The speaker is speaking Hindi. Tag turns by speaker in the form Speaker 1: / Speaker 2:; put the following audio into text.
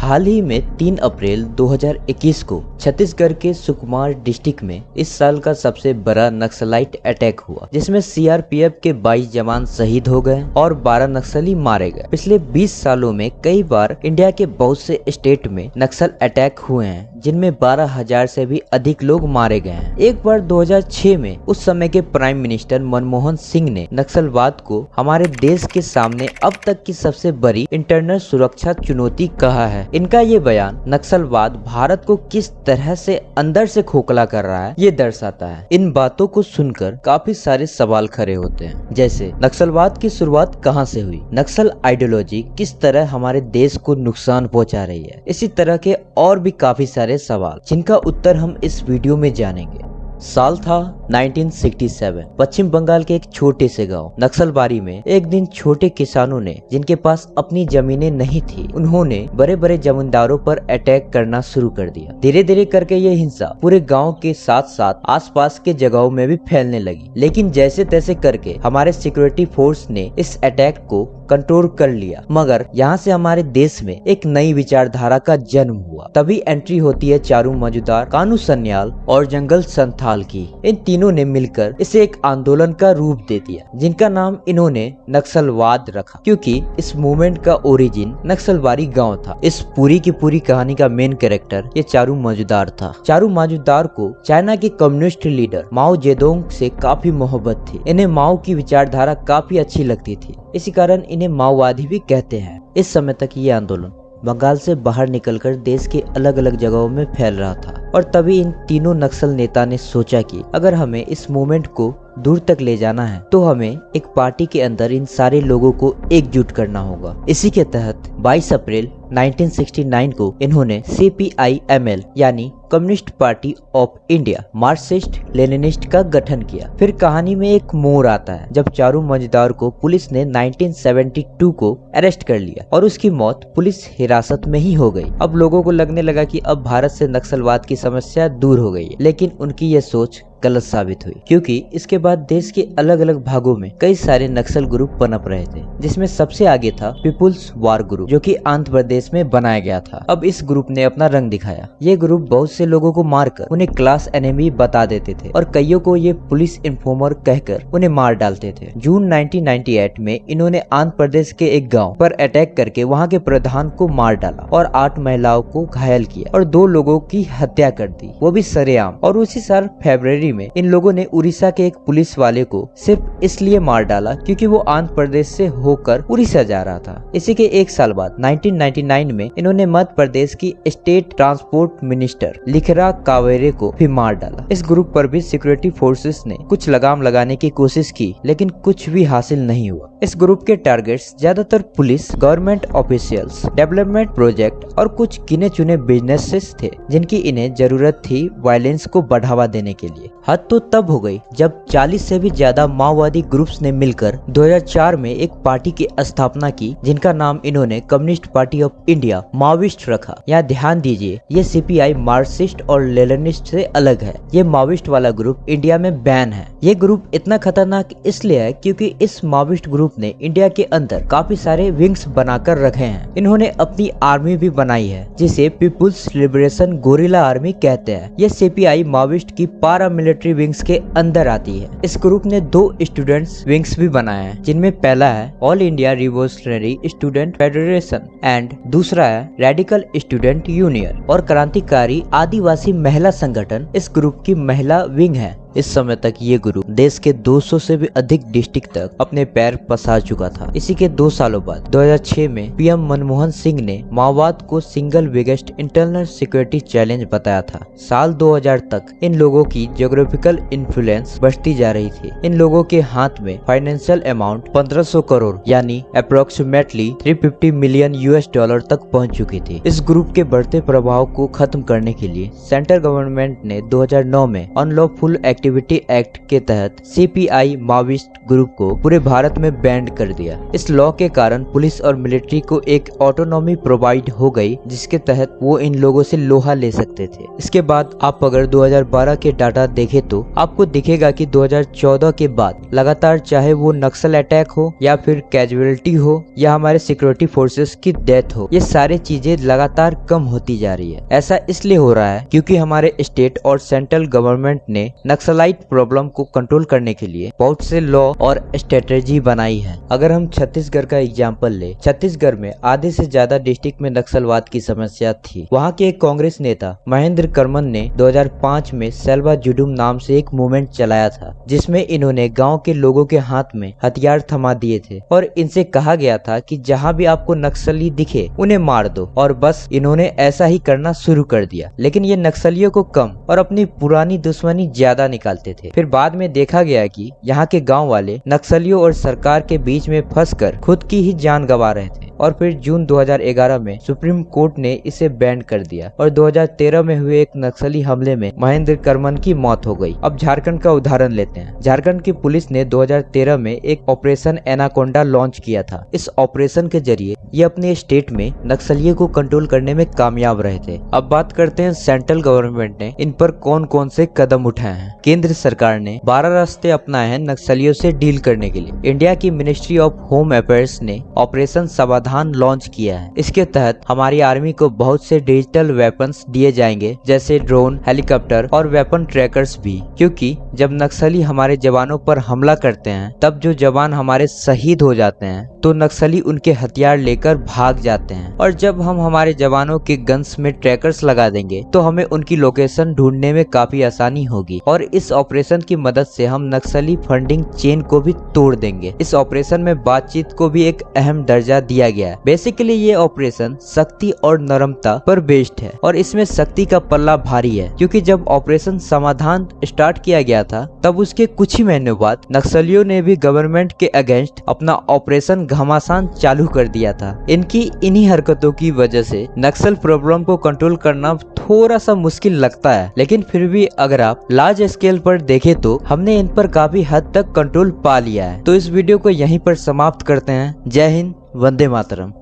Speaker 1: हाल ही में 3 अप्रैल 2021 को छत्तीसगढ़ के सुकमा डिस्ट्रिक्ट में इस साल का सबसे बड़ा नक्सलाइट अटैक हुआ, जिसमें सीआरपीएफ के 22 जवान शहीद हो गए और 12 नक्सली मारे गए। पिछले 20 सालों में कई बार इंडिया के बहुत से स्टेट में नक्सल अटैक हुए हैं, जिनमें 12,000 से भी अधिक लोग मारे गए हैं। एक बार 2006 में उस समय के प्राइम मिनिस्टर मनमोहन सिंह ने नक्सलवाद को हमारे देश के सामने अब तक की सबसे बड़ी इंटरनल सुरक्षा चुनौती कहा है। इनका ये बयान नक्सलवाद भारत को किस तरह से अंदर से खोखला कर रहा है ये दर्शाता है। इन बातों को सुनकर काफी सारे सवाल खड़े होते हैं, जैसे नक्सलवाद की शुरुआत कहां से हुई, नक्सल आइडियोलॉजी किस तरह हमारे देश को नुकसान पहुंचा रही है। इसी तरह के और भी काफी सारे सवाल जिनका उत्तर हम इस वीडियो में जानेंगे। साल था 1967। पश्चिम बंगाल के एक छोटे से गांव नक्सलबारी में एक दिन छोटे किसानों ने, जिनके पास अपनी जमीनें नहीं थी, उन्होंने बड़े बड़े जमींदारों पर अटैक करना शुरू कर दिया। धीरे धीरे करके ये हिंसा पूरे गांव के साथ साथ आसपास के जगहों में भी फैलने लगी, लेकिन जैसे तैसे करके हमारे सिक्योरिटी फोर्स ने इस अटैक को कंट्रोल कर लिया। मगर यहाँ से हमारे देश में एक नई विचारधारा का जन्म हुआ। तभी एंट्री होती है चारू मजुमदार, कानू सन्याल और जंगल संथाल की। इन तीनों ने मिलकर इसे एक आंदोलन का रूप दे दिया, जिनका नाम इन्होंने नक्सलवाद रखा, क्योंकि इस मूवमेंट का ओरिजिन नक्सलबारी गांव था। इस पूरी की पूरी कहानी का मेन कैरेक्टर ये चारू मजुमदार था। चारू मजुमदार को चाइना के कम्युनिस्ट लीडर माओ जेडोंग से काफी मोहब्बत थी। इन्हें माओ की विचारधारा काफी अच्छी लगती थी, इसी कारण इन्हें माओवादी भी कहते हैं। इस समय तक ये आंदोलन बंगाल से बाहर निकलकर देश के अलग अलग जगहों में फैल रहा था, और तभी इन तीनों नक्सल नेता ने सोचा कि अगर हमें इस मूवमेंट को दूर तक ले जाना है तो हमें एक पार्टी के अंदर इन सारे लोगों को एकजुट करना होगा। इसी के तहत 22 अप्रैल 1969 को इन्होंने CPIML यानी communist party of India Marxist Leninist का गठन किया। फिर कहानी में एक मोड़ आता है जब चारू मजुमदार को पुलिस ने 1972 को अरेस्ट कर लिया और उसकी मौत पुलिस हिरासत में ही हो गई। अब लोगों को लगने लगा कि अब भारत से नक्सलवाद की समस्या दूर हो गई है, लेकिन उनकी यह सोच गलत साबित हुई, क्योंकि इसके बाद देश के अलग अलग भागों में कई सारे नक्सल ग्रुप पनप रहे थे, जिसमें सबसे आगे था पीपुल्स वार ग्रुप, जो कि आंध्र प्रदेश में बनाया गया था। अब इस ग्रुप ने अपना रंग दिखाया। ये ग्रुप बहुत से लोगों को मारकर उन्हें क्लास एनिमी बता देते थे और कईयों को ये पुलिस इन्फॉर्मर कहकर उन्हें मार डालते थे। जून 1998 में इन्होंने आंध्र प्रदेश के एक गाँव पर अटैक करके वहाँ के प्रधान को मार डाला और 8 महिलाओं को घायल किया और 2 लोगों की हत्या कर दी, वो भी सरेआम। और उसी साल फरवरी में इन लोगों ने उड़ीसा के एक पुलिस वाले को सिर्फ इसलिए मार डाला क्योंकि वो आंध्र प्रदेश से होकर उड़ीसा जा रहा था। इसी के एक साल बाद 1999 में इन्होंने मध्य प्रदेश की स्टेट ट्रांसपोर्ट मिनिस्टर लिखरा कावेरे को भी मार डाला। इस ग्रुप पर भी सिक्योरिटी फोर्सेस ने कुछ लगाम लगाने की कोशिश की, लेकिन कुछ भी हासिल नहीं हुआ। इस ग्रुप के टारगेट्स ज्यादातर police, government officials, development project और कुछ गिने चुने बिजनेसेस थे, जिनकी इन्हें जरूरत थी वायलेंस को बढ़ावा देने के लिए। हद तो तब हो गई जब 40 से भी ज्यादा माओवादी ग्रुप्स ने मिलकर 2004 में एक पार्टी की स्थापना की, जिनका नाम इन्होंने communist party of India Maoist रखा। यहाँ ध्यान दीजिए, ये CPI मार्क्सिस्ट और लेनिनिस्ट से अलग है। ये माओविस्ट वाला ग्रुप इंडिया में बैन है। ये ग्रुप इतना खतरनाक इसलिए है क्योंकि इस माओविस्ट ग्रुप ने इंडिया के अंदर काफी सारे विंग्स बनाकर रखे हैं। इन्होंने अपनी आर्मी भी बनाई है, जिसे पीपुल्स लिबरेशन गोरिल्ला आर्मी कहते हैं। ये CPI माओविस्ट की पैरामिलिट्री विंग्स के अंदर आती है। इस ग्रुप ने 2 स्टूडेंट्स विंग्स भी बनाए हैं, जिनमें पहला है all India revolutionary student federation and दूसरा है रेडिकल स्टूडेंट यूनियन और क्रांतिकारी आदिवासी महिला संगठन इस ग्रुप की महिला विंग है। इस समय तक ये ग्रुप देश के 200 से भी अधिक डिस्ट्रिक्ट तक अपने पैर पसार चुका था। इसी के 2 सालों बाद 2006 में PM मनमोहन सिंह ने माओवाद को single biggest internal security challenge बताया था। साल 2000 तक इन लोगों की ज्योग्राफिकल इन्फ्लुएंस बढ़ती जा रही थी। इन लोगों के हाथ में फाइनेंशियल अमाउंट 1500 करोड़ यानी अप्रोक्सीमेटली $350 मिलियन तक पहुंच चुकी थी। इस ग्रुप के बढ़ते प्रभाव को खत्म करने के लिए सेंट्रल गवर्नमेंट ने 2009 में अनलॉफुल एक्टिविटी एक्टिविटी एक्ट के तहत CPI माओइस्ट ग्रुप को पूरे भारत में बैंड कर दिया। इस लॉ के कारण पुलिस और मिलिट्री को एक ऑटोनॉमी प्रोवाइड हो गई, जिसके तहत वो इन लोगों से लोहा ले सकते थे। इसके बाद आप अगर 2012 के डाटा देखें तो आपको दिखेगा कि 2014 के बाद लगातार चाहे वो नक्सल अटैक हो या फिर कैजुअलिटी हो या हमारे सिक्योरिटी फोर्सेस की डेथ हो, ये सारी चीजें लगातार कम होती जा रही है। ऐसा इसलिए हो रहा है क्योंकि हमारे स्टेट और सेंट्रल गवर्नमेंट ने नक्सलाइट प्रॉब्लम को कंट्रोल करने के लिए बहुत से लॉ और स्ट्रेटेजी बनाई है। अगर हम छत्तीसगढ़ का एग्जाम्पल ले, छत्तीसगढ़ में आधे से ज्यादा डिस्ट्रिक्ट में नक्सलवाद की समस्या थी। वहाँ के एक कांग्रेस नेता महेंद्र कर्मन ने 2005 में सेल्वा जुडुम नाम से एक मूवमेंट चलाया था, जिसमें इन्होंने गाँव के लोगों के हाथ में हथियार थमा दिए थे और इनसे कहा गया था कि जहाँ भी आपको नक्सली दिखे उन्हें मार दो, और बस इन्होंने ऐसा ही करना शुरू कर दिया। लेकिन ये नक्सलियों को कम और अपनी पुरानी दुश्मनी ज्यादा निकालते थे। फिर बाद में देखा गया कि यहाँ के गांव वाले नक्सलियों और सरकार के बीच में फंसकर खुद की ही जान गंवा रहे थे, और फिर जून 2011 में सुप्रीम कोर्ट ने इसे बैन कर दिया और 2013 में हुए एक नक्सली हमले में महेंद्र कर्मन की मौत हो गई। अब झारखंड का उदाहरण लेते हैं। झारखंड की पुलिस ने 2013 में एक ऑपरेशन एनाकोंडा लॉन्च किया था। इस ऑपरेशन के जरिए ये अपने स्टेट में नक्सलियों को कंट्रोल करने में कामयाब रहे थे। अब बात करते हैं सेंट्रल गवर्नमेंट ने इन पर कौन कौन से कदम उठाए हैं। केंद्र सरकार ने 12 रास्ते अपनाए हैं नक्सलियों से डील करने के लिए। इंडिया की मिनिस्ट्री ऑफ होम अफेयर्स ने ऑपरेशन समाधान लॉन्च किया है। इसके तहत हमारी आर्मी को बहुत से डिजिटल वेपन्स दिए जाएंगे, जैसे ड्रोन, हेलीकॉप्टर और वेपन ट्रैकर्स भी, क्योंकि जब नक्सली हमारे जवानों पर हमला करते हैं तब जो जवान हमारे शहीद हो जाते हैं तो नक्सली उनके हथियार लेकर भाग जाते हैं, और जब हम हमारे जवानों के गन्स में ट्रैकर्स लगा देंगे तो हमें उनकी लोकेशन ढूंढने में काफी आसानी होगी, और इस ऑपरेशन की मदद से हम नक्सली फंडिंग चेन को भी तोड़ देंगे। इस ऑपरेशन में बातचीत को भी एक अहम दर्जा दिया गया है। बेसिकली ये ऑपरेशन शक्ति और नरमता पर बेस्ड है, और इसमें शक्ति का पल्ला भारी है, क्योंकि जब ऑपरेशन समाधान स्टार्ट किया गया था तब उसके कुछ ही महीनों बाद नक्सलियों ने भी गवर्नमेंट के अगेंस्ट अपना ऑपरेशन घमासान चालू कर दिया था। इनकी इन्हीं हरकतों की वजह से नक्सल प्रॉब्लम को कंट्रोल करना थोड़ा सा मुश्किल लगता है, लेकिन फिर भी अगर आप लार्ज स्केल पर देखें तो हमने इन पर काफी हद तक कंट्रोल पा लिया है। तो इस वीडियो को यहीं पर समाप्त करते हैं। जय हिंद, वंदे मातरम।